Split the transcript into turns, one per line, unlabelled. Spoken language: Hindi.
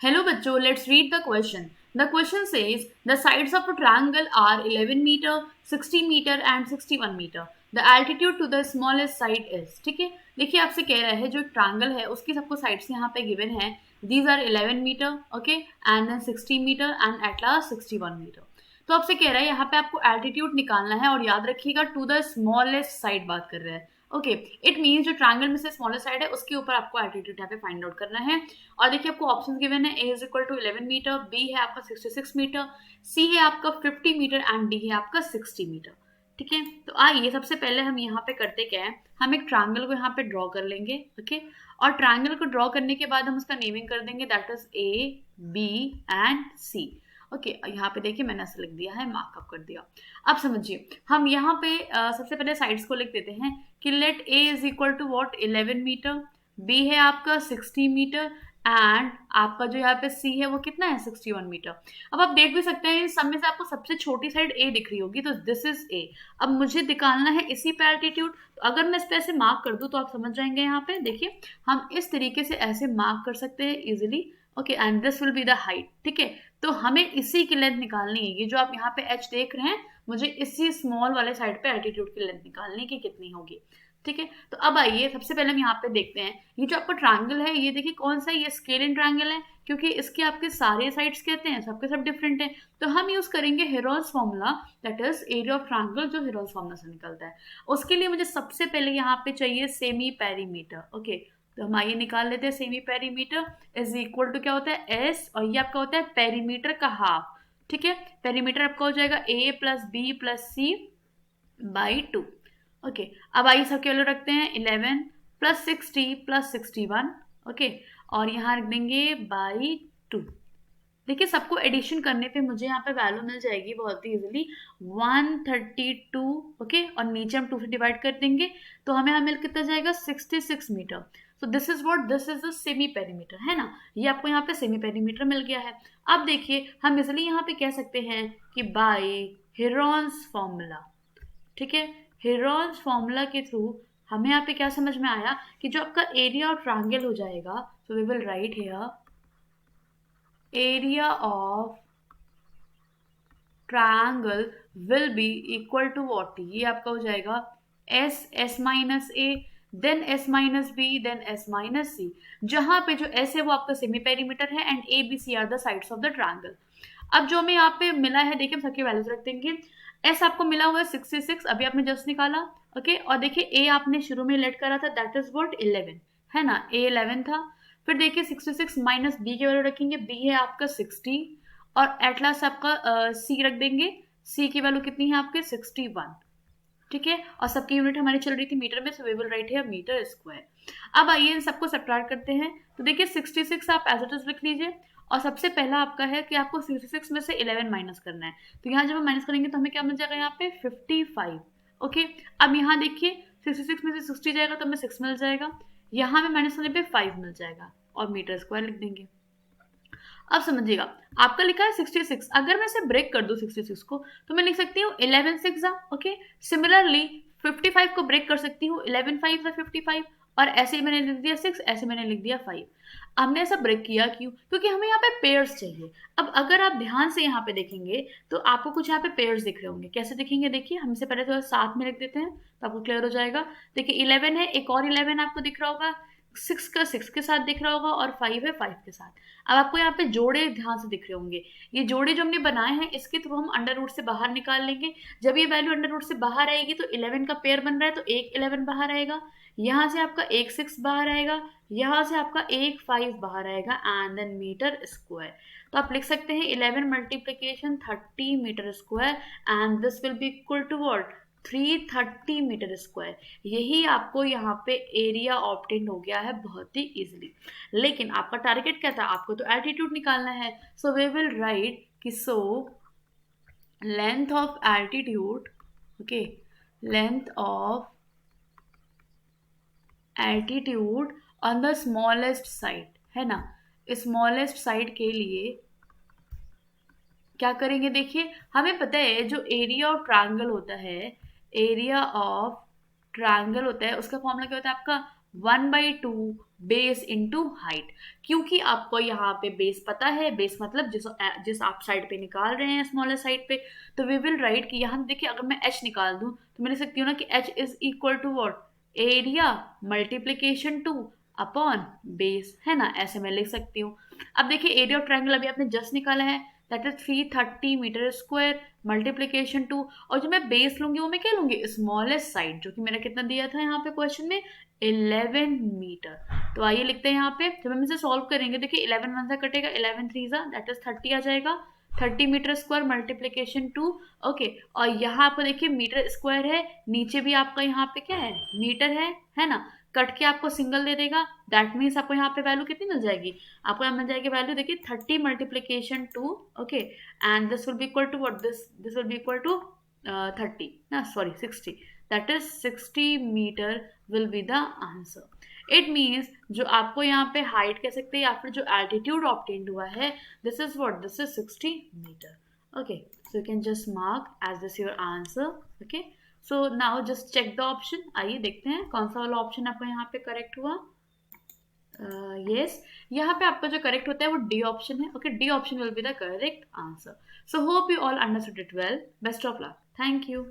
Hello बच्चों, let's read the question. The question says the sides of a triangle are 11 meter, 60 meter and 61 meter. The altitude to the smallest side is. ठीक है, देखिए आपसे कह रहा है जो ट्रायंगल है उसकी सबको साइड्स यहाँ पे गिवन है. These are 11 meter, okay, and then 60 meter and at last 61 meter. तो आपसे कह रहा है यहाँ पे आपको एल्टीट्यूड निकालना है और याद रखिएगा टू द स्मॉलेस्ट साइड बात कर रहा है. ओके, इट मीन जो ट्रायंगल में से स्मॉलेस्ट साइड है उसके ऊपर आपको एल्टीट्यूड यहाँ पे फाइंड आउट करना है. और देखिए आपको ऑप्शन गिवन है. A is equal to 11 metre, B है आपका 66 मीटर, सी है आपका 50 मीटर एंड डी है आपका 60 मीटर. ठीक है, तो आइए सबसे पहले हम यहाँ पे करते क्या है, हम एक ट्रायंगल को यहाँ पे ड्रॉ कर लेंगे. ओके, और ट्रायंगल को ड्रॉ करने के बाद हम उसका नेमिंग कर देंगे, that is A B and C. Okay, यहाँ पे देखिए मैंने ऐसा लिख दिया है, मार्कअप कर दिया. अब समझिए हम यहाँ पे सबसे पहले साइड्स को लिख देते हैं कि let A is equal to what 11 metre, B है आपका 60 मीटर एंड आपका जो यहाँ पे सी है वो कितना है 61 मीटर. अब आप देख भी सकते हैं इन सब में से आपको सबसे छोटी साइड ए दिख रही होगी, तो दिस इज ए. अब मुझे निकालना है इसी पे एल्टीट्यूड, तो अगर मैं इस पे ऐसे मार्क कर दूं तो आप समझ जाएंगे. यहाँ पे देखिए हम इस तरीके से ऐसे मार्क कर सकते हैं easily. Okay, and this will be the height. ठीक है, तो हमें इसी की लेंथ निकालनी है. ये जो आप यहाँ पे एच देख रहे हैं, मुझे इसी स्मॉल वाले साइड पे एल्टीट्यूड की लेंथ निकालनी है कि कितनी होगी. ठीक है, तो अब आइए सबसे पहले हम यहाँ पे देखते हैं ये जो आपका ट्रायंगल है, ये देखिए कौन सा है, ये स्केलिन ट्रायंगल है क्योंकि इसके आपके सारे साइड्स कहते हैं सबके सब डिफरेंट है. तो हम यूज करेंगे Heron's formula, that is area of triangle, जो हेरोल्स फॉर्मूला से निकलता है. उसके लिए मुझे सबसे पहले यहाँ पे चाहिए सेमी पेरीमीटर. ओके, तो हम आइए निकाल लेते हैं. Semi perimeter is equal to क्या होता है एस, और ये आपका होता है पेरीमीटर का हाफ. ठीक है, पेरीमीटर आपका हो जाएगा A plus B plus C by 2. Okay, अब आइए सबके वैल्यू रखते हैं 11 प्लस 60 प्लस 61. ओके, और यहाँ रख देंगे बाई 2. देखिए सबको एडिशन करने पे मुझे यहाँ पे वैल्यू मिल जाएगी बहुत ही इजीली 132. ओके, और नीचे हम 2 से डिवाइड कर देंगे तो हमें यहाँ मिल कितना जाएगा 66 metre. So this is what, this is the semi perimeter, है ना. ये आपको यहाँ पे सेमी पेरीमीटर मिल गया है. अब देखिए हम इजिली यहाँ पे कह सकते हैं कि बाय हेरोन्स फॉर्मूला. ठीक है, हेरोन्स फॉर्मूला के थ्रू हमें यहाँ पे क्या समझ में आया कि जो आपका एरिया और ट्रायंगल हो जाएगा, so we will write here area of triangle will be equal to what, ये आपका हो जाएगा S, S minus A, then S minus B, then S minus C. जहां पे जो एस है वो आपका सेमी पेरीमीटर है and A B C are the sides of the triangle. अब जो हमें यहाँ पे मिला है देखिए हम सबके वैल्यूज रख देंगे. एस आपको मिला हुआ है 66, अभी आपने जस्ट निकाला. ओके, और देखिए ए आपने शुरू में लेट करा था, दैट इज व्हाट 11, है ना, ए 11 था. फिर देखिए 66 माइनस बी के वैल्यू रखेंगे, बी है आपका 60, और एट लास्ट आपका सी रख देंगे. सी की वैल्यू कितनी है आपके 61. ठीक है, और सबकी यूनिट हमारी चल रही थी मीटर में, so we will write here metre square. अब आइए इन सबको सब्ट्रैक्ट करते हैं. तो देखिए 66 आप एज इट इज लिख लीजिए, और सबसे पहला आपका है कि आपको 66 में से 11 माइनस करना है. तो यहाँ जब हम माइनस करेंगे तो हमें क्या मिल जाएगा यहाँ पे 55. ओके, अब यहाँ देखिए 66 में से 60 जाएगा तो हमें 6 मिल जाएगा, यहाँ में माइनस करने पे 5 मिल जाएगा, और मीटर स्क्वायर लिख देंगे. अब समझिएगा आपका लिखा है 66, अगर मैं इसे ब्रेक कर दूं 66 को तो मैं लिख सकती हूँ 11 6 ओके. सिमिलरली 55 को ब्रेक कर सकती हूँ 11 5 55, और ऐसे ही मैंने लिख दिया 6, ऐसे मैंने लिख दिया 5. हमने ऐसा ब्रेक किया क्यों, क्योंकि हमें यहाँ पे पेयर्स चाहिए. अब अगर आप ध्यान से यहाँ पे देखेंगे तो आपको कुछ यहाँ पे पेयर्स दिख रहे होंगे. कैसे दिखेंगे देखिए, हम इसे पहले थोड़ा साथ में लिख देते हैं तो आपको क्लियर हो जाएगा. देखिए 11 है, एक और 11 आपको दिख रहा होगा, 6 का 6 के साथ दिख रहा होगा, और 5 है 5 के साथ. अब आपको यहाँ पे जोड़े ध्यान से दिख रहे होंगे. ये जोड़े जो हमने बनाए हैं इसके थ्रू हम अंडर रूट से बाहर निकाल लेंगे. जब ये वैल्यू अंडर रूट से बाहर आएगी तो 11 का पेयर बन रहा है तो एक 11 बाहर आएगा, यहाँ से आपका एक 6 बाहर आएगा, यहाँ से आपका एक 5 बाहर आएगा, एंड देन मीटर स्क्वायर. तो आप लिख सकते हैं 11 multiplication 30 metre square, and this will be equal to what 330 metre square. यही आपको यहाँ पे एरिया ऑब्टेन हो गया है बहुत ही इजीली. लेकिन आपका टारगेट क्या था, आपको तो एल्टीट्यूड निकालना है. सो वी विल राइट कि so length of altitude, okay, length of altitude on the smallest side, है ना. स्मॉलेस्ट साइड के लिए क्या करेंगे, देखिए हमें पता है जो एरिया ऑफ ट्रायंगल होता है, एरिया ऑफ ट्रायंगल होता है उसका फॉर्मूला क्या होता है आपका 1/2 बेस इंटू हाइट, क्योंकि आपको यहाँ पे बेस पता है, बेस मतलब जिस आप साइड पे निकाल रहे हैं स्मॉलेस्ट साइड पे, तो वी विल राइट कि यहाँ देखिए अगर मैं h निकाल दूं तो मैं लिख सकती हूँ ना कि h is equal to what, area multiplication two upon base, है ना, ऐसे मैं लिख सकती हूँ। अब देखिए एरिया ऑफ ट्रायंगल अभी आपने जस्ट निकाला है, that is 330 metre square multiplication two, और जो मैं बेस लूंगी वो मैं क्या लूंगी, स्मॉलेस्ट साइड, जो कि मेरा कितना दिया था यहाँ पे क्वेश्चन में, 11 मीटर। तो आइए लिखते हैं यहाँ पे, जब हम इसे सॉल्व करेंगे देखिए 11 वन से कटेगा, 11 थ्री सा दैट इज 30 आ जाएगा, 30 metre square multiplication two, okay. और यहाँ आपको देखिए मीटर स्क्वायर है, नीचे भी आपका यहाँ पे क्या है, मीटर है ना, कट के आपको सिंगल दे देगा, दैट मीन्स आपको यहाँ पे वैल्यू कितनी मिल जाएगी, आपको यहाँ मिल जाएगी वैल्यू देखिए 30 multiplication two, okay, and this will be equal to what, this will be equal to 30 ना sorry 60, that is 60 metre will be the answer. It means जो आपको यहाँ पे हाइट कह सकते हैं या फिर जो एल्टीट्यूड ऑब्टेन्ड हुआ है, this is what, this is 60 metre, okay. So you can just mark as this your answer, okay. So now just check the option, आइए देखते हैं कौन सा वाला ऑप्शन आपका यहाँ पे करेक्ट हुआ। यस, यहाँ पे आपका जो करेक्ट होता है वो डी ऑप्शन है, okay, D option will be the correct answer. So hope you all understood it well, best of luck, thank you.